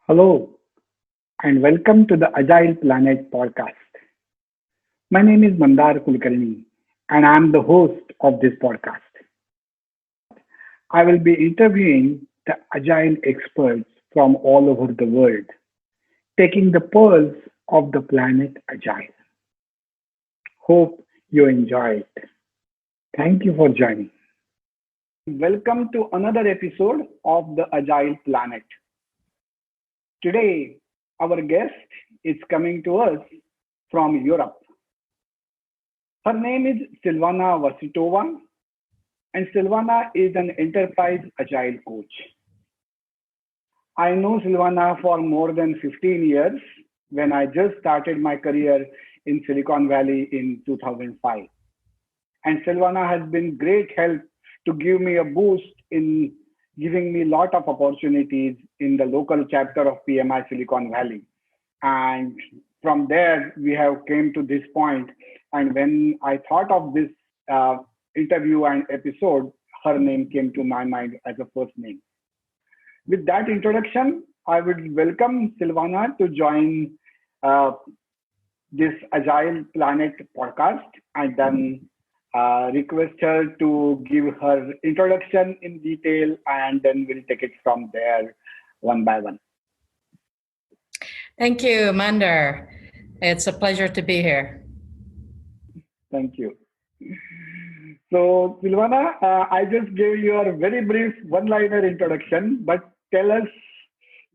Hello and welcome to the Agile Planet podcast. My name is Mandar Kulkarni and I am the host of this podcast. I will be interviewing the Agile experts from all over the world, taking the pulse of the planet Agile. Hope you enjoy it. Thank you for joining. Welcome to another episode of the Agile Planet. Today, our guest is coming to us from Europe. Her name is Silvana Wasitova, and Silvana is an enterprise agile coach. I know Silvana for more than 15 years when I just started my career in Silicon Valley in 2005. And Silvana has been great help to give me a boost in giving me a lot of opportunities in the local chapter of PMI Silicon Valley. And from there, we have came to this point. And when I thought of this interview and episode, her name came to my mind as a first name. With that introduction, I would welcome Silvana to join this Agile Planet podcast and then request her to give her introduction in detail, and then we'll take it from there one by one. Thank you, Mandar. It's a pleasure to be here. Thank you. So, Silvana, I just gave you a very brief one-liner introduction, but tell us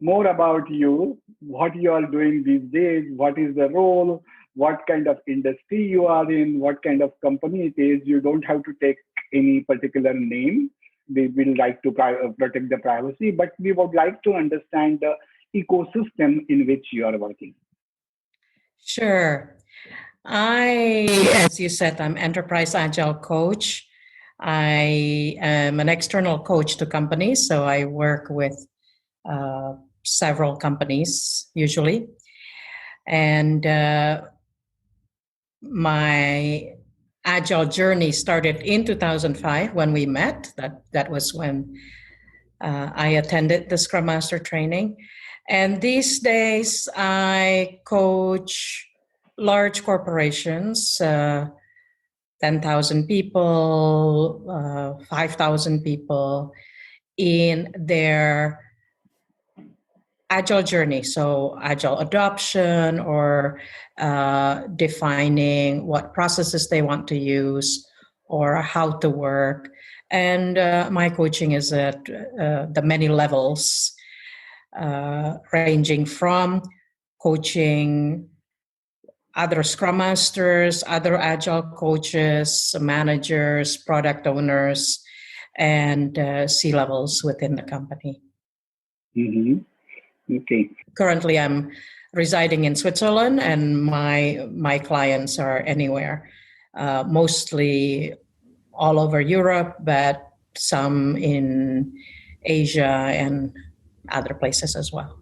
more about you, what you are doing these days, what is the role, what kind of industry you are in, what kind of company it is. You don't have to take any particular name. We will like to protect the privacy, but we would like to understand the ecosystem in which you are working. Sure. As you said, I'm enterprise agile coach. I am an external coach to companies, so I work with several companies usually. And my agile journey started in 2005 when we met. That was when I attended the Scrum Master training. And these days I coach large corporations, 10,000 people, 5,000 people in their agile journey. So agile adoption or defining what processes they want to use or how to work. And my coaching is at the many levels, ranging from coaching other Scrum Masters, other Agile coaches, managers, product owners, and C-levels within the company. Mm-hmm. Okay. Currently, I'm residing in Switzerland, and my clients are anywhere, mostly all over Europe, but some in Asia and other places as well.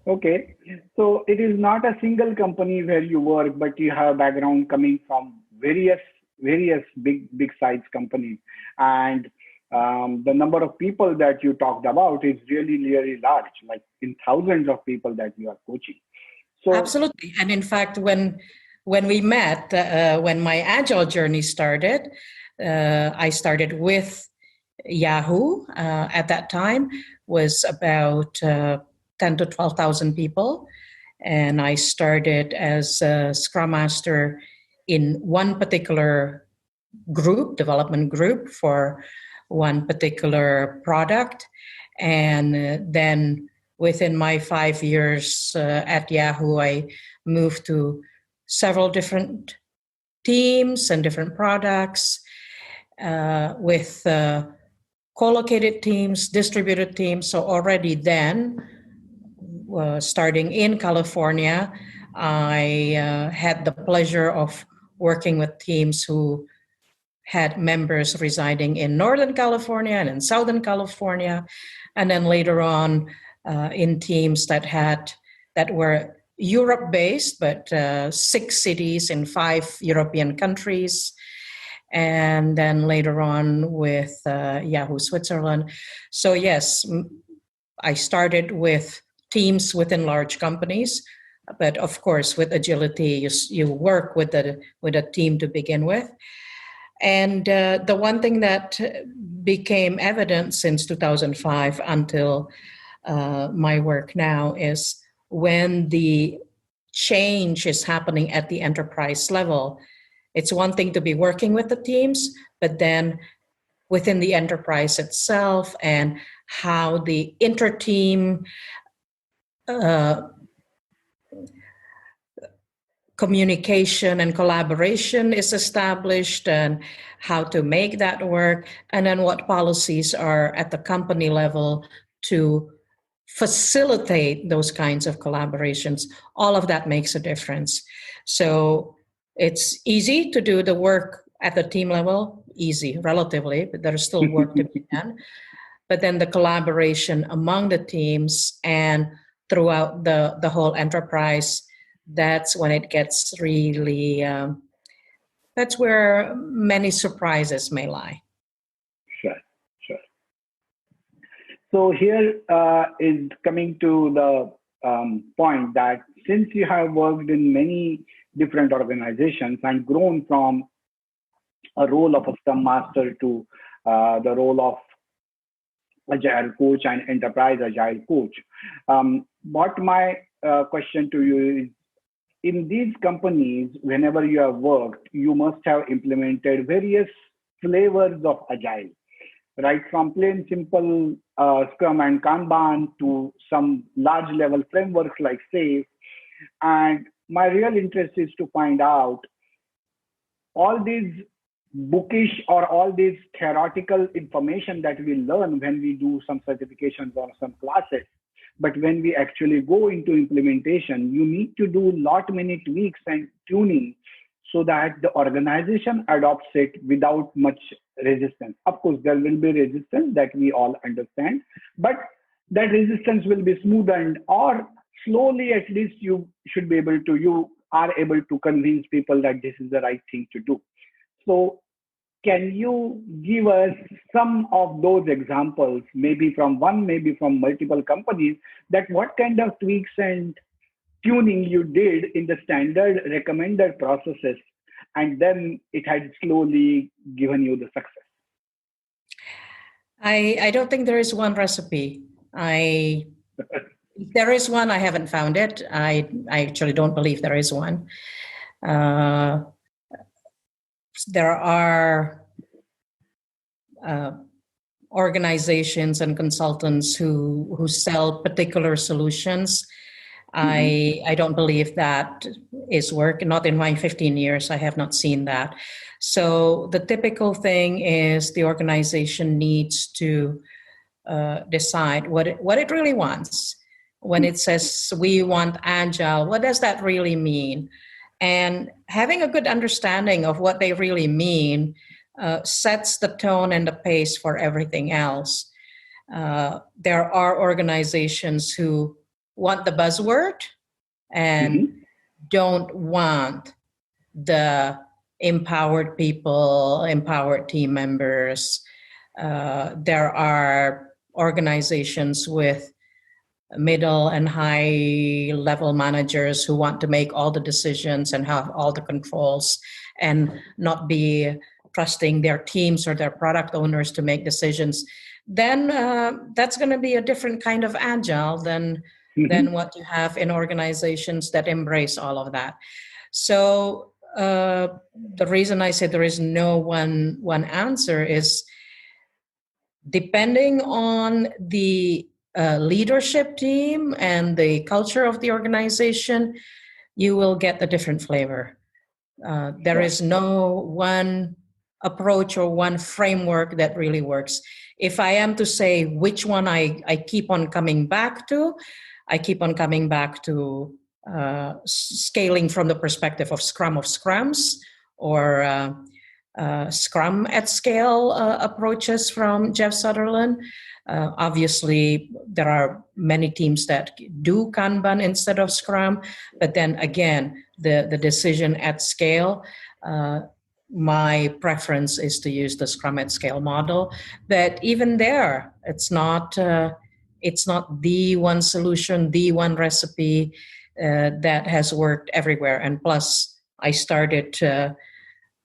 Okay. So it is not a single company where you work, but you have background coming from various big size companies, and the number of people that you talked about is really large, like in thousands of people that you are coaching. So absolutely, and in fact, when we met, when my agile journey started, I started with Yahoo. At that time, was about 10 to 12,000 people, and I started as a Scrum Master in one particular group, development group for one particular product. And then within my 5 years at Yahoo, I moved to several different teams and different products with co-located teams, distributed teams. So already then, starting in California, I had the pleasure of working with teams who had members residing in Northern California and in Southern California, and then later on in teams that were Europe-based, but 6 cities in 5 European countries, and then later on with Yahoo Switzerland. So yes, I started with teams within large companies, but of course, with agility, you work with a team to begin with. And the one thing that became evident since 2005 until my work now is when the change is happening at the enterprise level, it's one thing to be working with the teams, but then within the enterprise itself and how the inter-team communication and collaboration is established and how to make that work, and then what policies are at the company level to facilitate those kinds of collaborations. All of that makes a difference. So it's easy to do the work at the team level, easy relatively, but there's still work to be done. But then the collaboration among the teams and throughout the whole enterprise, that's when it gets really, that's where many surprises may lie. Sure. So here is coming to the point that since you have worked in many different organizations and grown from a role of a Scrum Master to the role of Agile Coach and Enterprise Agile Coach, what my question to you is, in these companies, whenever you have worked, you must have implemented various flavors of Agile, right? From plain simple Scrum and Kanban to some large level frameworks like SAFe. And my real interest is to find out all these bookish or all this theoretical information that we learn when we do some certifications or some classes. But when we actually go into implementation, you need to do many tweaks and tuning so that the organization adopts it without much resistance. Of course, there will be resistance that we all understand, but that resistance will be smoothened, or slowly at least you are able to convince people that this is the right thing to do. So can you give us some of those examples, maybe from one, maybe from multiple companies, that what kind of tweaks and tuning you did in the standard recommended processes, and then it had slowly given you the success? I don't think there is one recipe. If there is one, I haven't found it. I actually don't believe there is one. There are organizations and consultants who sell particular solutions. I don't believe that is work. Not in my 15 years, I have not seen that. So the typical thing is the organization needs to decide what it really wants. When it says we want Agile, what does that really mean? And having a good understanding of what they really mean sets the tone and the pace for everything else. There are organizations who want the buzzword and don't want the empowered people, empowered team members. There are organizations with middle and high level managers who want to make all the decisions and have all the controls and not be trusting their teams or their product owners to make decisions. Then that's going to be a different kind of Agile than what you have in organizations that embrace all of that. So the reason I say there is no one answer is depending on the leadership team and the culture of the organization, you will get a different flavor. There is no one approach or one framework that really works. If I am to say which one I keep on coming back to, I keep on coming back to scaling from the perspective of Scrum of Scrums or Scrum at Scale approaches from Jeff Sutherland. Obviously, there are many teams that do Kanban instead of Scrum, but then again, the decision at scale, my preference is to use the Scrum at Scale model. But even there, it's not it's not the one solution, the one recipe that has worked everywhere. And plus, I started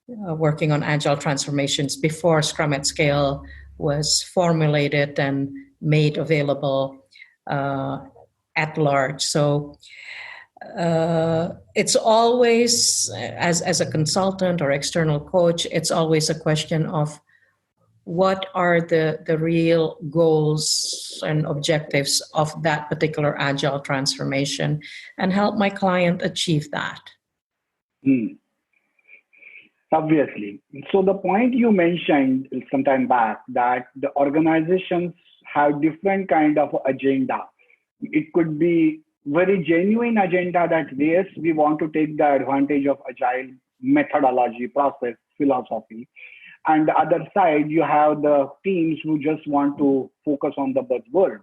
working on agile transformations before Scrum at Scale was formulated and made available at large. So it's always, as a consultant or external coach, it's always a question of what are the real goals and objectives of that particular agile transformation, and help my client achieve that. Obviously. So the point you mentioned some time back, that the organizations have different kind of agenda. It could be very genuine agenda that yes, we want to take the advantage of agile methodology, process, philosophy. And the other side, you have the teams who just want to focus on the buzzword.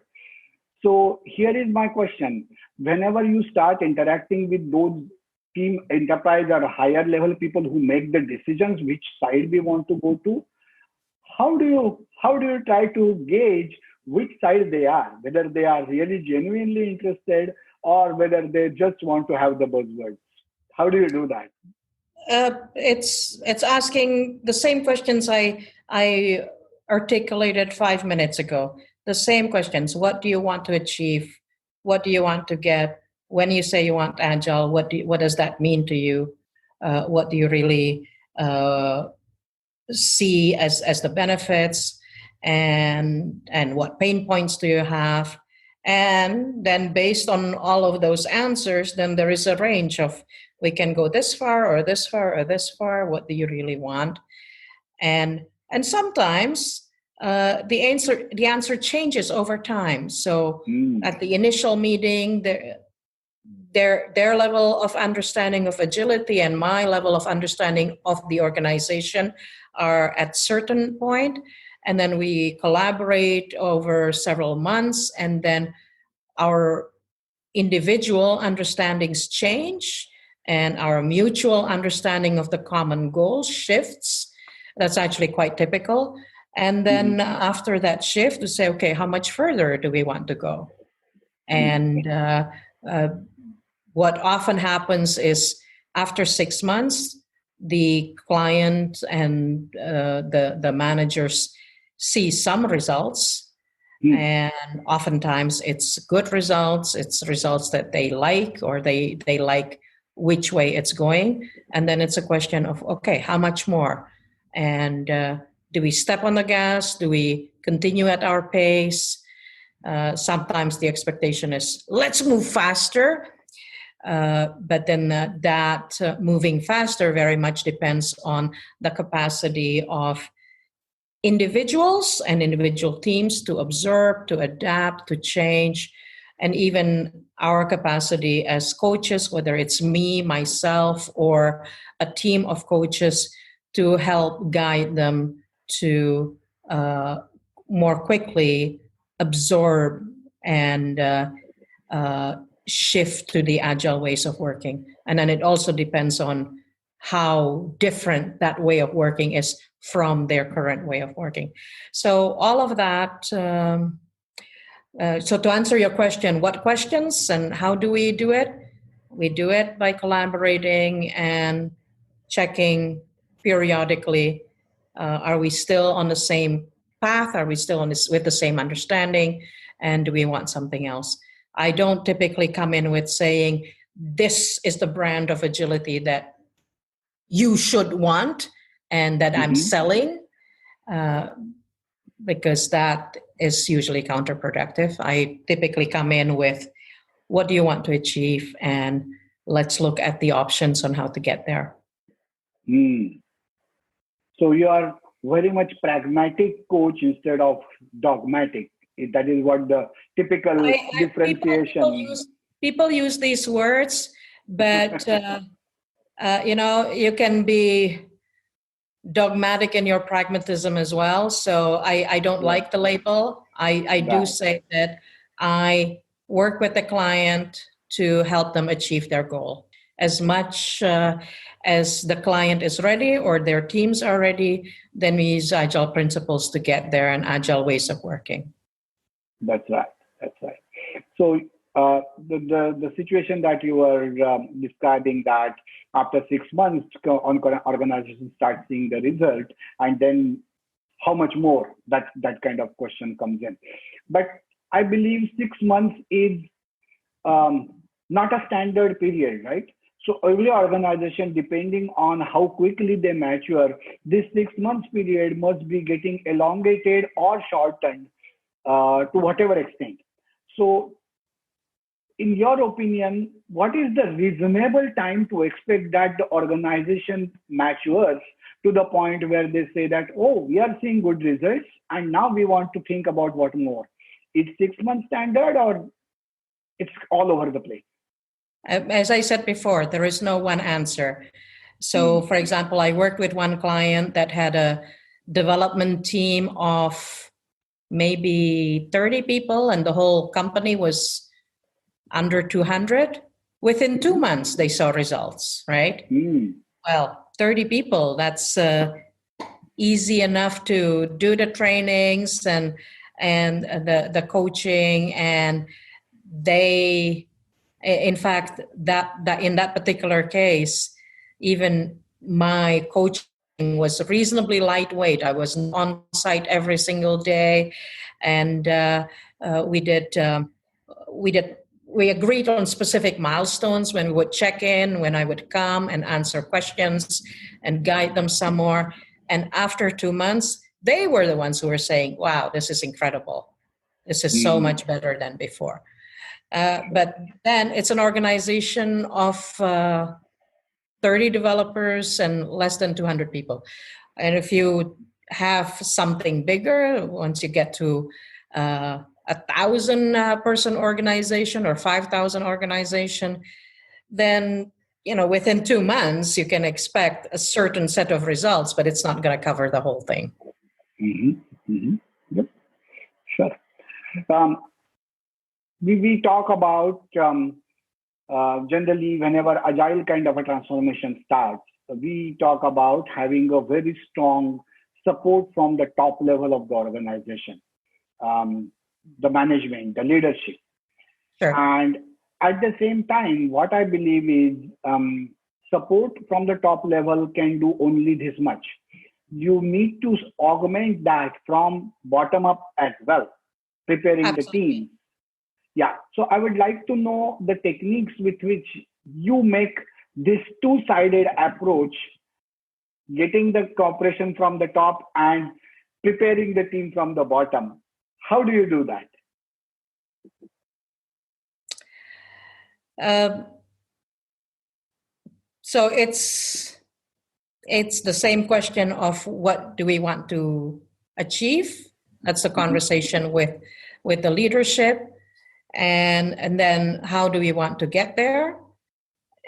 So here is my question. Whenever you start interacting with those team, enterprise or higher level people who make the decisions, which side we want to go to, how do you try to gauge which side they are, whether they are really genuinely interested or whether they just want to have the buzzwords? How do you do that? It's asking the same questions I articulated 5 minutes ago. The same questions. What do you want to achieve? What do you want to get? When you say you want agile, what does that mean to you? What do you really see as the benefits? And what pain points do you have? And then based on all of those answers, then there is a range of, we can go this far or this far or this far. What do you really want? And sometimes the answer changes over time. So at the initial meeting, their level of understanding of agility and my level of understanding of the organization are at certain point. And then we collaborate over several months, and then our individual understandings change and our mutual understanding of the common goal shifts. That's actually quite typical. And then after that shift, we say, okay, how much further do we want to go? And what often happens is after 6 months, the client and the managers see some results. And oftentimes it's good results. It's results that they like, or they like which way it's going. And then it's a question of, okay, how much more? And do we step on the gas? Do we continue at our pace? Sometimes the expectation is, let's move faster. But then that moving faster very much depends on the capacity of individuals and individual teams to observe, to adapt, to change, and even our capacity as coaches, whether it's me, myself, or a team of coaches, to help guide them to more quickly absorb and shift to the agile ways of working. And then it also depends on how different that way of working is from their current way of working. So all of that. So to answer your question, what questions and how do we do it? We do it by collaborating and checking periodically. Are we still on the same path? Are we still on this with the same understanding? And do we want something else? I don't typically come in with saying, this is the brand of agility that you should want and that I'm selling, because that is usually counterproductive. I typically come in with, what do you want to achieve? And let's look at the options on how to get there. So you are very much pragmatic coach instead of dogmatic. That is what the typical differentiation. People use these words, but you can be dogmatic in your pragmatism as well. So I don't like the label. I do say that I work with the client to help them achieve their goal. As much as the client is ready or their teams are ready, then we use agile principles to get there and agile ways of working. That's right. That's right. So the situation that you were describing, that after 6 months, organizations start seeing the result, and then how much more, that kind of question comes in. But I believe 6 months is not a standard period, right? So every organization, depending on how quickly they mature, this 6 months period must be getting elongated or shortened to whatever extent. So in your opinion, what is the reasonable time to expect that the organization matures to the point where they say that, oh, we are seeing good results and now we want to think about what more? It's 6 months standard, or it's all over the place? As I said before, there is no one answer. So, for example, I worked with one client that had a development team of maybe 30 people, and the whole company was under 200. Within 2 months, they saw results, right? Well, 30 people, that's easy enough to do the trainings and the coaching, and they, in fact, that in that particular case, even my coaching was reasonably lightweight. I was on site every single day, and we agreed on specific milestones when we would check in, when I would come and answer questions and guide them some more. And after 2 months, they were the ones who were saying, wow, this is incredible. This is so much better than before. But then it's an organization of 30 developers and less than 200 people. And if you have something bigger, once you get to 1,000 person organization or 5,000 organization, then within 2 months you can expect a certain set of results, but it's not going to cover the whole thing. Yep. Sure. We talk about generally whenever agile kind of a transformation starts, we talk about having a very strong support from the top level of the organization, the management, the leadership. Sure. And at the same time, what I believe is support from the top level can do only this much. You need to augment that from bottom up as well, preparing Absolutely. the team. Yeah. So I would like to know the techniques with which you make this two-sided approach, getting the cooperation from the top and preparing the team from the bottom. How do you do that? So it's the same question of what do we want to achieve? That's the conversation with the leadership. And then how do we want to get there,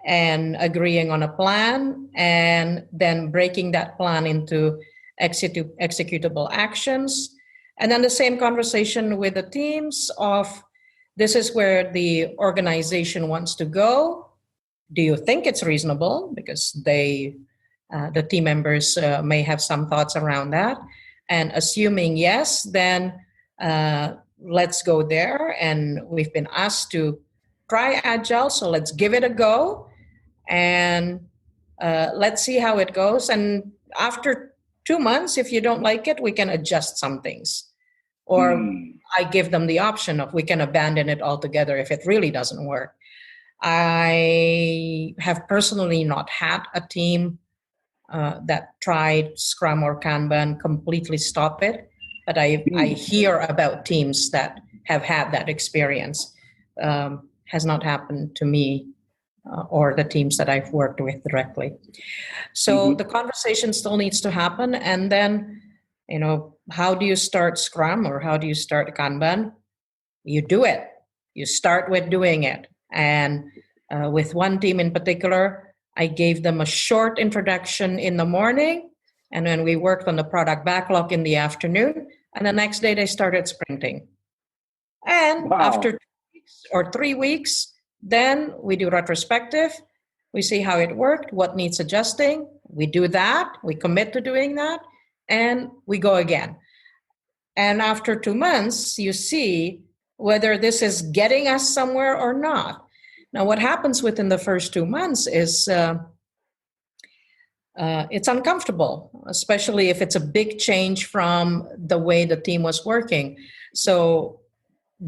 and agreeing on a plan, and then breaking that plan into executable actions. And then the same conversation with the teams of, this is where the organization wants to go. Do you think it's reasonable? Because the team members may have some thoughts around that. And assuming yes, then let's go there. And we've been asked to try Agile, so let's give it a go. And let's see how it goes. And after 2 months, if you don't like it, we can adjust some things. Or I give them the option of, we can abandon it altogether if it really doesn't work. I have personally not had a team that tried Scrum or Kanban completely stop it, but I hear about teams that have had that experience. Has not happened to me or the teams that I've worked with directly. So the conversation still needs to happen. And then, how do you start Scrum or how do you start Kanban? You do it. You start with doing it. And with one team in particular, I gave them a short introduction in the morning, and then we worked on the product backlog in the afternoon, and the next day they started sprinting. And after 2 weeks or 3 weeks, then we do retrospective. We see how it worked, what needs adjusting. We do that, we commit to doing that, and we go again. And after 2 months, you see whether this is getting us somewhere or not. Now, what happens within the first 2 months is it's uncomfortable, especially if it's a big change from the way the team was working. So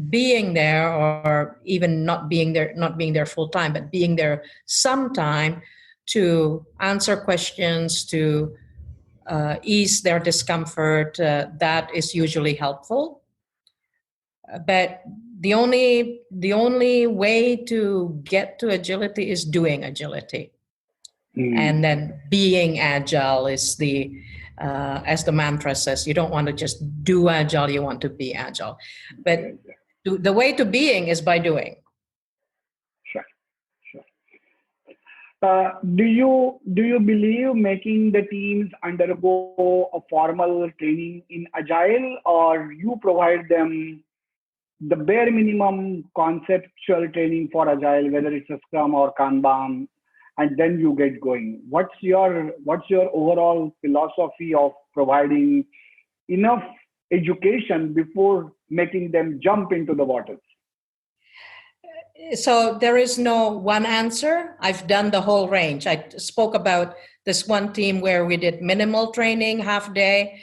being there, or even not being there full time, but being there sometime to answer questions, to ease their discomfort, that is usually helpful. But the only way to get to agility is doing agility. And then being agile is as the mantra says, you don't want to just do agile, you want to be agile. But the way to being is by doing. Sure. Do you believe making the teams undergo a formal training in agile, or you provide them the bare minimum conceptual training for agile, whether it's a Scrum or Kanban, and then you get going? What's your overall philosophy of providing enough education before making them jump into the waters? So there is no one answer. I've done the whole range. I spoke about this one team where we did minimal training, half day.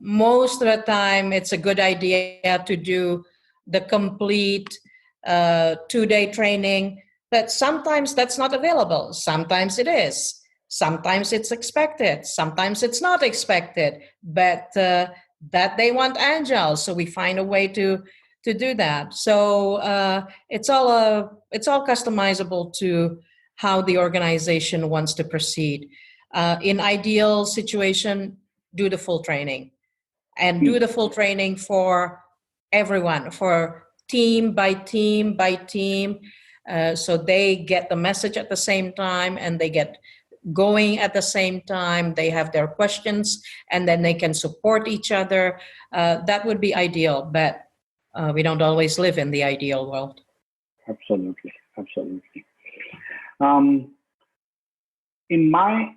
Most of the time, it's a good idea to do the complete 2-day training, but sometimes that's not available. Sometimes it is. Sometimes it's expected. Sometimes it's not expected, but that they want agile, so we find a way to do that. So it's all customizable to how the organization wants to proceed. In ideal situation, do the full training, and do the full training for everyone, for team by team by team, so they get the message at the same time and they get going at the same time. They have their questions and then they can support each other. That would be ideal, but we don't always live in the ideal world. Absolutely. In my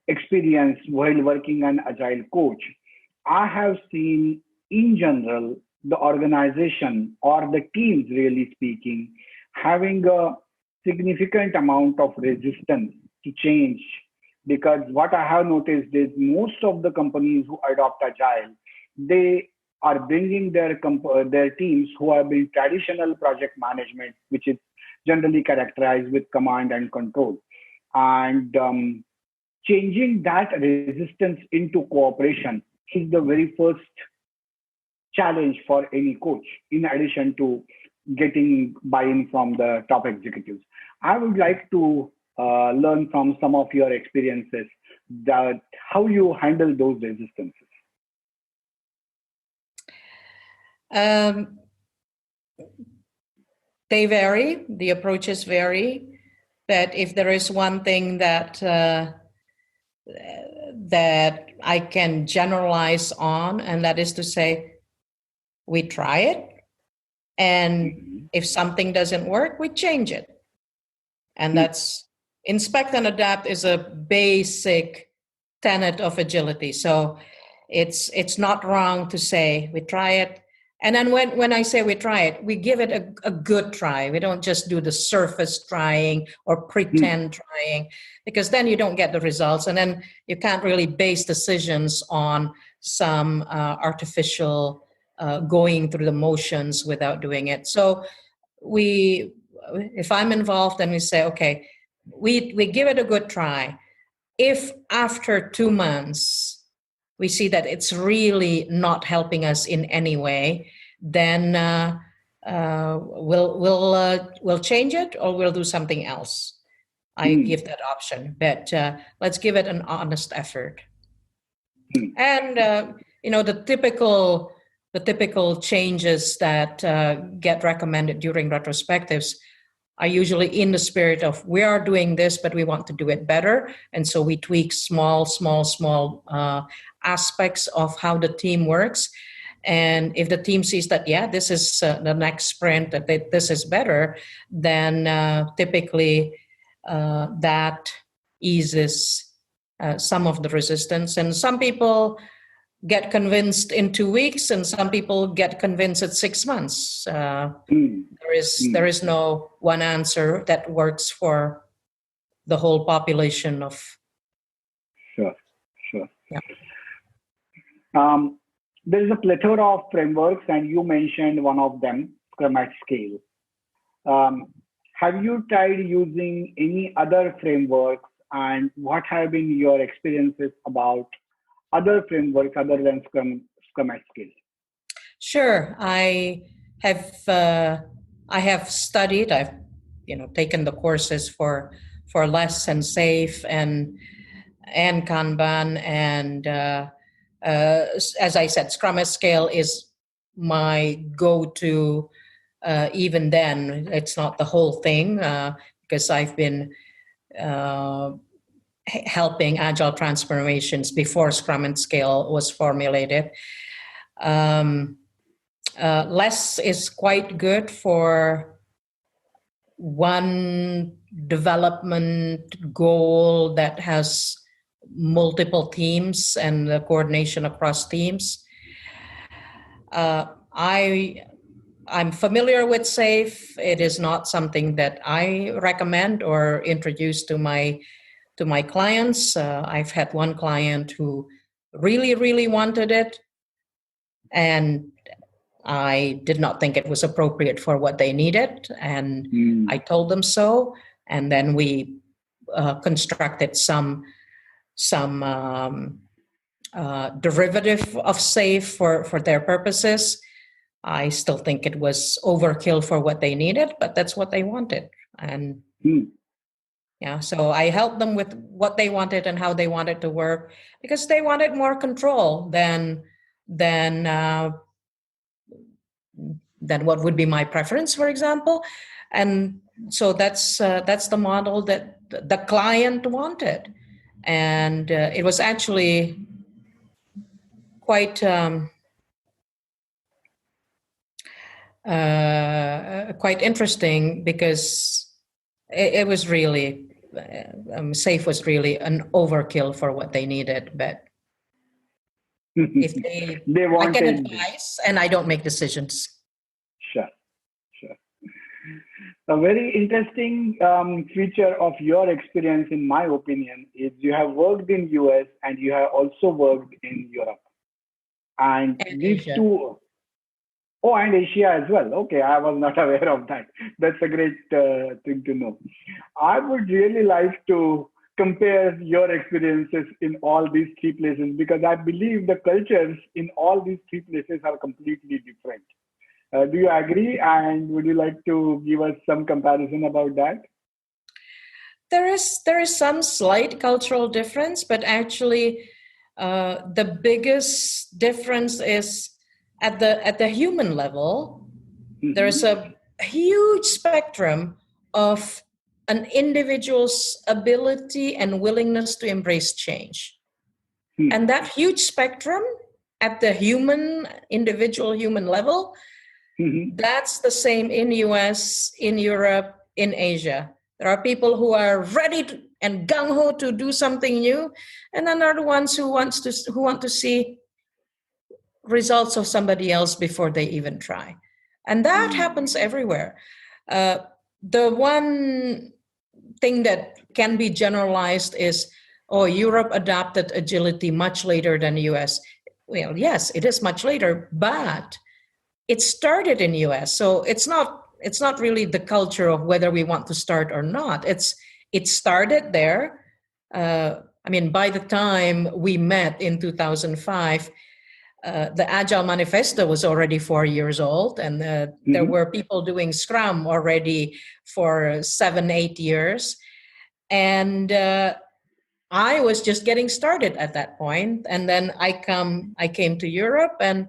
experience while working an agile coach, I have seen in general the organization or the teams, really speaking, having a significant amount of resistance to change, because what I have noticed is most of the companies who adopt agile, they are bringing their teams who have been traditional project management, which is generally characterized with command and control, and changing that resistance into cooperation is the very first challenge for any coach, in addition to getting buy-in from the top executives. I would like to learn from some of your experiences that how you handle those resistances. They vary, the approaches vary, but if there is one thing that I can generalize on, and that is to say, we try it, and if something doesn't work, we change it. And that's inspect and adapt is a basic tenet of agility. So it's not wrong to say we try it. And then when I say we try it, we give it a good try. We don't just do the surface trying or pretend trying, because then you don't get the results. And then you can't really base decisions on some artificial going through the motions without doing it. So if I'm involved, then we say, okay, we give it a good try. If after 2 months we see that it's really not helping us in any way, then we'll change it or we'll do something else. I give that option, but let's give it an honest effort. And the typical changes that get recommended during retrospectives are usually in the spirit of we are doing this, but we want to do it better. And so we tweak small aspects of how the team works. And if the team sees that, this is the next sprint, that this is better, then typically that eases some of the resistance. And some people get convinced in 2 weeks, and some people get convinced at 6 months. There is no one answer that works for the whole population of. Sure. Yeah. There is a plethora of frameworks, and you mentioned one of them, Scrum at Scale. Have you tried using any other frameworks, and what have been your experiences about other frameworks other than Scrum at Scale? Sure, I have studied. I've taken the courses for Less and Safe and Kanban, and as I said, Scrum at Scale is my go-to. Even then, it's not the whole thing because I've been helping agile transformations before Scrum at Scale was formulated. Less is quite good for one development goal that has multiple teams and the coordination across teams. I'm familiar with SAFE. It is not something that I recommend or introduce to my clients. I've had one client who really, really wanted it, and I did not think it was appropriate for what they needed, and I told them so. And then we constructed some derivative of SAFE for their purposes. I still think it was overkill for what they needed, but that's what they wanted. And so I helped them with what they wanted and how they wanted to work, because they wanted more control than what would be my preference, for example. And so that's the model that the client wanted. And it was actually quite interesting, because it was really SAFE was really an overkill for what they needed. But if they wanted, I get advice and I don't make decisions. Sure. A very interesting feature of your experience, in my opinion, is you have worked in US and you have also worked in Europe. And these Asia. two, and Asia as well. Okay, I was not aware of that. That's a great thing to know. I would really like to compare your experiences in all these three places, because I believe the cultures in all these three places are completely different. Do you agree? And would you like to give us some comparison about that? There is some slight cultural difference, but actually the biggest difference is at the human level. There is a huge spectrum of an individual's ability and willingness to embrace change. And that huge spectrum at the individual human level, that's the same in US, in Europe, in Asia. There are people who are ready and gung-ho to do something new, and then there are the ones who want to see results of somebody else before they even try. And that happens everywhere. The one thing that can be generalized is, Europe adopted agility much later than the US. Well, yes, it is much later, but it started in US. So it's not really the culture of whether we want to start or not. It started there. By the time we met in 2005, the Agile Manifesto was already 4 years old, and there were people doing Scrum already for 7-8 years. And I was just getting started at that point. And then I came to Europe, and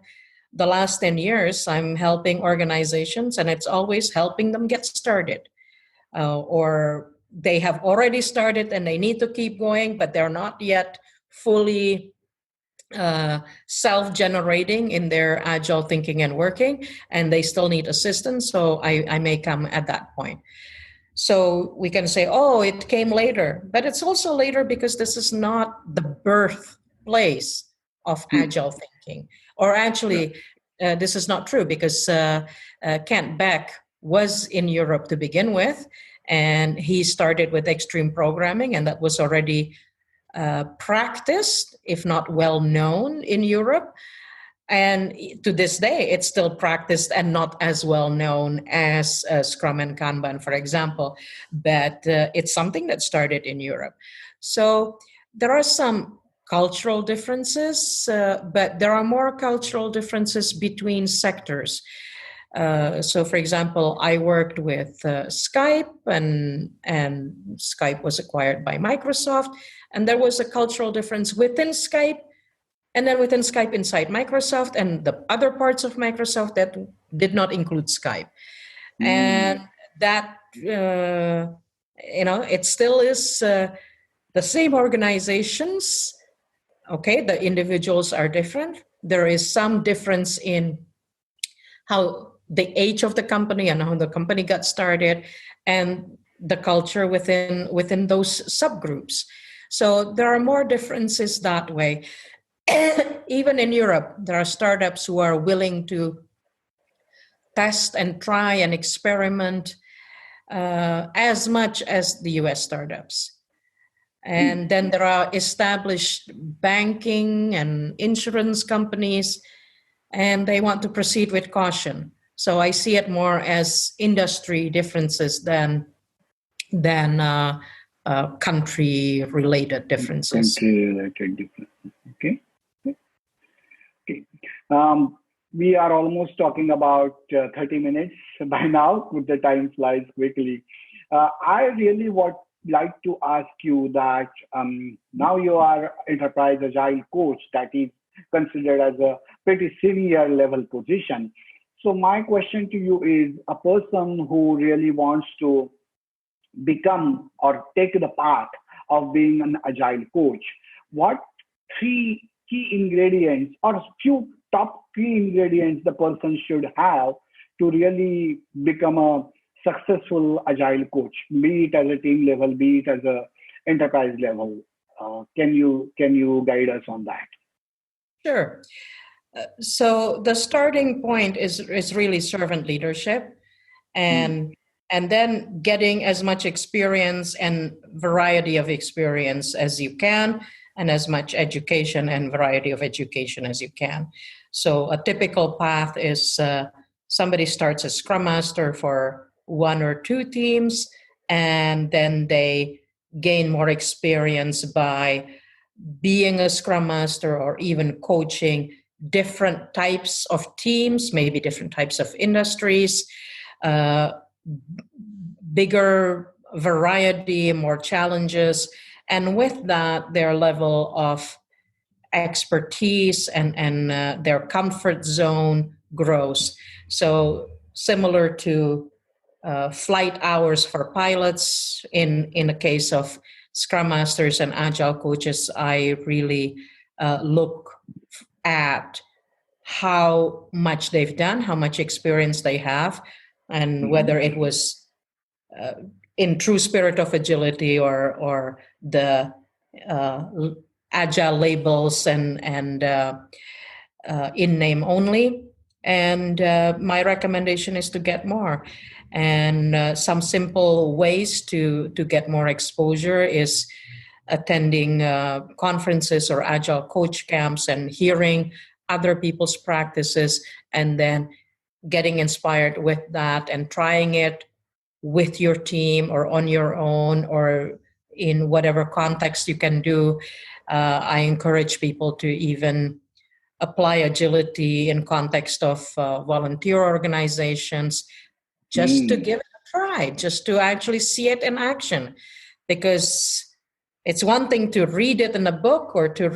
the last 10 years, I'm helping organizations, and it's always helping them get started. Or they have already started and they need to keep going, but they're not yet fully self-generating in their agile thinking and working, and they still need assistance. So I may come at that point. So we can say, it came later, but it's also later because this is not the birthplace of agile thinking. Or actually, this is not true because Kent Beck was in Europe to begin with, and he started with extreme programming, and that was already practiced, if not well known, in Europe. And to this day, it's still practiced and not as well known as Scrum and Kanban, for example. But it's something that started in Europe. So there are some cultural differences, but there are more cultural differences between sectors. So, for example, I worked with Skype, and Skype was acquired by Microsoft, and there was a cultural difference within Skype, and then within Skype inside Microsoft, and the other parts of Microsoft that did not include Skype. And that, it still is the same organizations. Okay, the individuals are different. There is some difference in how the age of the company and how the company got started, and the culture within those subgroups. So there are more differences that way. Even in Europe, there are startups who are willing to test and try and experiment as much as the US startups. And then there are established banking and insurance companies, and they want to proceed with caution. So I see it more as industry differences than country-related differences. Country-related differences. Okay. Okay. We are almost talking about 30 minutes by now. The time flies quickly. I really would like to ask you that now you are enterprise agile coach, that is considered as a pretty senior level position. So my question to you is, a person who really wants to become or take the path of being an agile coach, what 3 key ingredients or few top key ingredients the person should have to really become a successful agile coach, be it as a team level, be it as a enterprise level? Can you guide us on that? Sure. So the starting point is really servant leadership, and then getting as much experience and variety of experience as you can, and as much education and variety of education as you can. So a typical path is somebody starts as Scrum Master for 1 or 2 teams, and then they gain more experience by being a Scrum Master or even coaching different types of teams, maybe different types of industries, bigger variety, more challenges. And with that, their level of expertise and their comfort zone grows. So similar to flight hours for pilots, in the case of Scrum Masters and Agile coaches, I really look at how much they've done, how much experience they have, and whether it was in true spirit of agility or the agile labels and in name only. And my recommendation is to get more. And some simple ways to get more exposure is attending conferences or agile coach camps and hearing other people's practices, and then getting inspired with that and trying it with your team or on your own or in whatever context you can do. I encourage people to even apply agility in context of volunteer organizations, just to give it a try, just to actually see it in action. Because it's one thing to read it in a book or to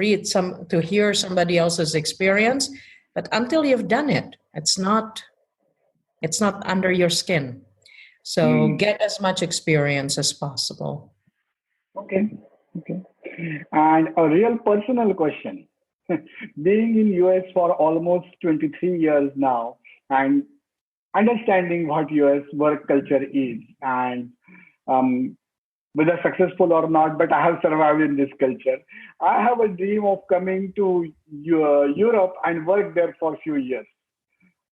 hear somebody else's experience, but until you've done it, it's not under your skin. So get as much experience as possible. Okay. And a real personal question. Being in US for almost 23 years now and understanding what US work culture is, and whether successful or not, but I have survived in this culture. I have a dream of coming to Europe and work there for a few years.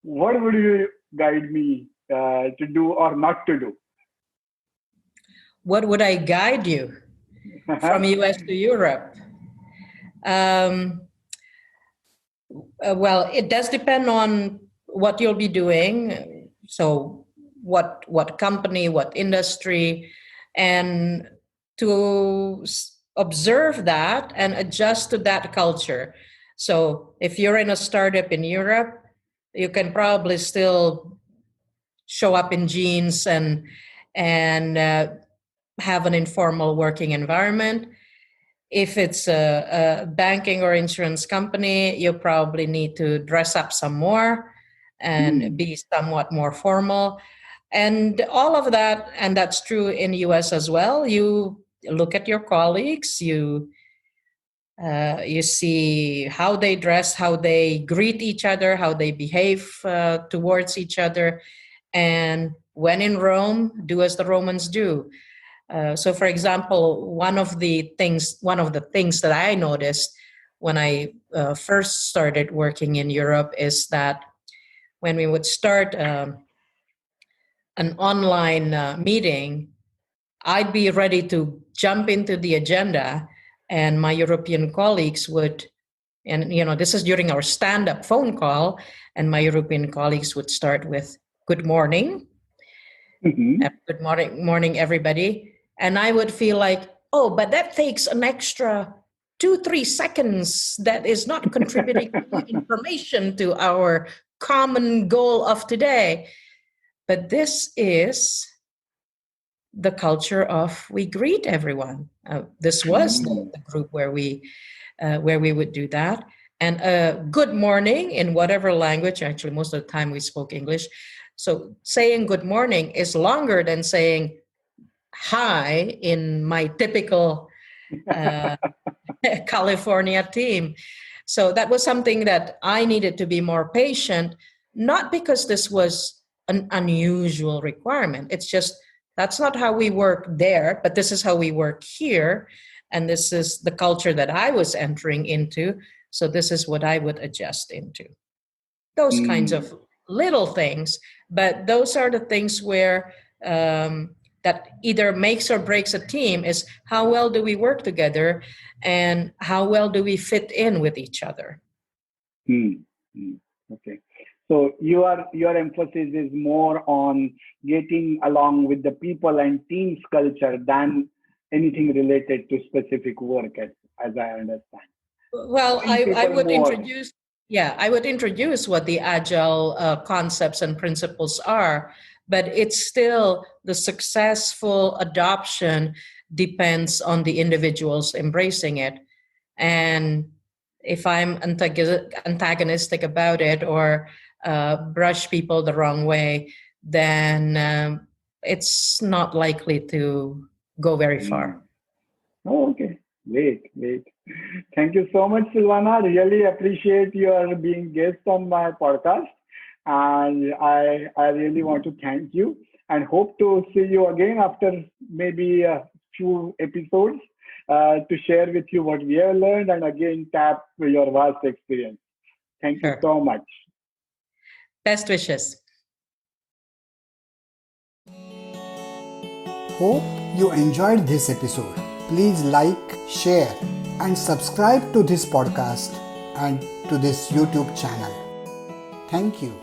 What would you guide me to do or not to do? What would I guide you from US to Europe? Well, it does depend on what you'll be doing. So what company, what industry, and to observe that and adjust to that culture. So if you're in a startup in Europe, you can probably still show up in jeans and have an informal working environment. If it's a banking or insurance company, you probably need to dress up some more and be somewhat more formal. And all of that, and that's true in the US as well. You look at your colleagues, you see how they dress, how they greet each other, how they behave towards each other. And when in Rome, do as the Romans do. So, for example, one of the things that I noticed when I first started working in Europe is that when we would start an online meeting, I'd be ready to jump into the agenda, and my European colleagues would, and this is during our stand-up phone call, and my European colleagues would start with "Good morning." Good morning, everybody. And I would feel like, oh, but that takes an extra 2-3 seconds that is not contributing information to our common goal of today. But this is the culture of we greet everyone. This was the group where we would do that. And good morning in whatever language, actually most of the time we spoke English. So saying good morning is longer than saying hi in my typical California team. So that was something that I needed to be more patient, not because this was an unusual requirement. It's just that's not how we work there, but this is how we work here. And this is the culture that I was entering into. So this is what I would adjust into. Those kinds of little things, but those are the things where that either makes or breaks a team is how well do we work together and how well do we fit in with each other. Okay. So your emphasis is more on getting along with the people and team's culture than anything related to specific work, as I understand. Well, I would introduce what the Agile concepts and principles are, but it's still the successful adoption depends on the individuals embracing it. And if I'm antagonistic about it or brush people the wrong way, then it's not likely to go very far. Oh, okay. Great. Thank you so much, Silvana. Really appreciate your being guest on my podcast. And I really want to thank you and hope to see you again after maybe a few episodes to share with you what we have learned and again tap your vast experience. Thank you so much. Best wishes. Hope you enjoyed this episode. Please like, share, and subscribe to this podcast and to this YouTube channel. Thank you.